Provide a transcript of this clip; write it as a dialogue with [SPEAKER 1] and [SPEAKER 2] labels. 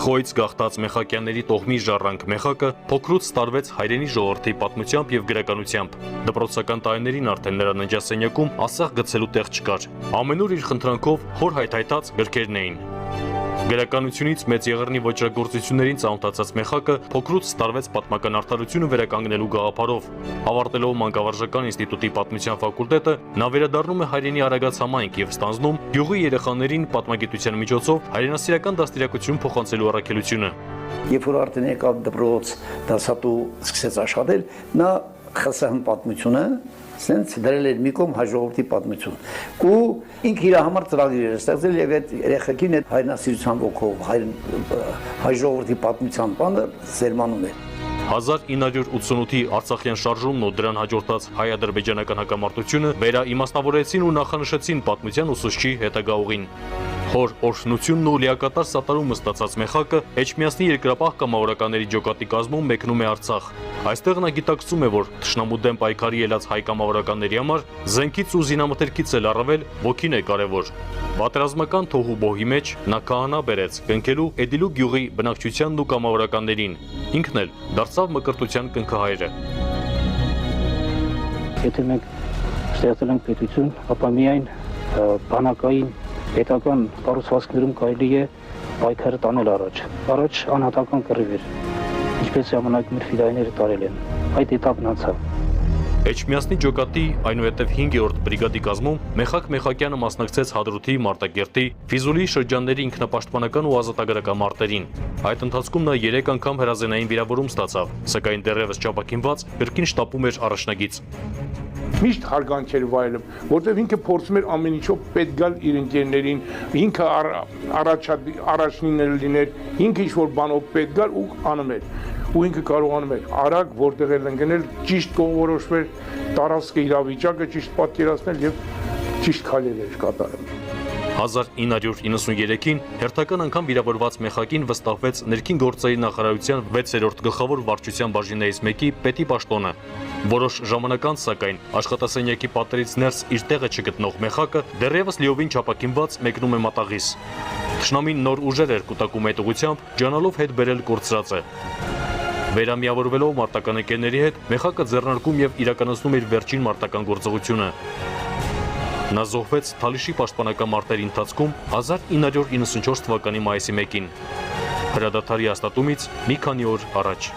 [SPEAKER 1] Խոյից գաղթած մեխակյանների տոհմի ժառանգ մեխակը փոքրուց տարվեց հայրենի ժողովրդի պատմությամբ եւ գրականությամբ։ Դպրոցական տարիներին արդեն նրա ննջասենյակում ասեղ գցելու տեղ չկար։ Ամենուր իր խնդրանքով հոր հայթայթած գրքերն էին։ Գրականությունից մեծ եղեռնի ոճրագործություններին ծանոթացած մեխակը փոքրուց տարվեց պատմական արդարությունը վերականգնելու գաղափարով։ Ավարտելով Մանկավարժական ինստիտուտի պատմության ֆակուլտետը, նա վերադառնում է հայրենի Արագած համայնք եւ ստանձնում գյուղի երեխաներին պատմագիտության միջոցով հայրենասիրական դաստիարակություն փոխանցելու առաքելությունը։
[SPEAKER 2] Երբ որ արդեն եկավ դպրոց, դասատու սկսեց աշխատել, նա ԽՍՀՄ պատմությունը սենց դրել էր մի կողմ հայ ժողովրդի պատմություն։ Ու ինքը իր համար ծրագիր էր ստեղծել եւ այդ երեխեքին այդ հայրենասիրության ոգով հայ ժողովրդի պատմության բանը սերմանում էր։
[SPEAKER 1] 1988-ի Արցախյան շարժումն ու դրան հաջորդած հայ-ադրբեջանական հակամարտությունը վերաիմաստավորեցին ու նախանշեցին պատմության ուսուցչի հետագա ուղին։ Հոր օրհնությունն ու լիակատար սատարումը ստացած մեխակը Էջմիածնի երկրապահ կամավորականների ջոկատի կազմում մեկնում է Արցախ։ Այստեղ նա գիտակցում է, որ թշնամու դեմ պայքարի ելած հայ կամավորականների համար զենքից ու զինամթերքից էլ առավել ոգին է կարևոր։ Պատերազմական թոհու բոհի մեջ նա քահանա բերեց կնքելու Էդիլու գյուղի բնակչությանն ու կամավորականներին։ Ինքն էլ դարձավ մկրտության կնքահայրը։
[SPEAKER 3] Եթե մենք ստեղծել ենք պետություն, ապա միայն բանակային պետական կառուցվածքներում կարելի է պայքարը տանել առաջ անհատական կռիվ էր, ինչպես ժամանակ մեր ֆիդայները տարել են, այդ էտապն անցավ։
[SPEAKER 1] Էջմիածնի ջոկատի, այնուհետև 5-րդ բրիգադի կազմում Մեխակ Մեխակյանը մասնակցեց Հադրութի, Մարտակերտի, Ֆիզուլի շրջանների ինքնապաշտպանական ու ազատագրական մարտերին։ Այդ ընթացքում նա 3 անգամ հրազենային վիրավորում ստացավ, սակայն դեռևս չապակինված կրկին շտապում էր առաջնագիծ։
[SPEAKER 4] Միշտ հարգանքեր վայելում, որտեղ ինքը փորձում էր ամեն ինչով պետք գալ իր ընկերներին, ինքը առաջնիներ լիներ, ինքը ինչ-որ բանով պետք գալ ու անում էր, ու ինքը կարողանում էր արագ որտեղ էլ ընկնել, ճիշտ կողորոշվել, տարածքը իրավիճակը ճիշտ պատկերացնել եւ ճիշտ քայլեր կատարում։
[SPEAKER 1] 1993-ին հերթական անգամ վիրավորված Մեխակին վստահվեց ներքին գործերի նախարարության 6-րդ գլխավոր վարչության բաժիններից մեկի պետի պաշտոնը։ Որոշ ժամանակ անց, սակայն, աշխատասենյակի պատերից ներս իր տեղը չգտնող Մեխակը դեռևս լիովին չապակինված մեկնում է մատաղիս։ Թշնամին նոր ուժեր էր կուտակում այդ ուղղությամբ, ջանալով հետ բերել կորցրածը։ Վերամիավորվելով մարտական ընկերների հետ, Մեխակը ձեռնարկում եւ իրականացնում իր վերջին մարտական գործողությունը։ Նա զոհվեց Թալիշի պաշտպանական մարտերի ընթացքում 1994 թվականի մայիսի 1-ին, հրադադարի հաստատումից մի քանի օր առաջ։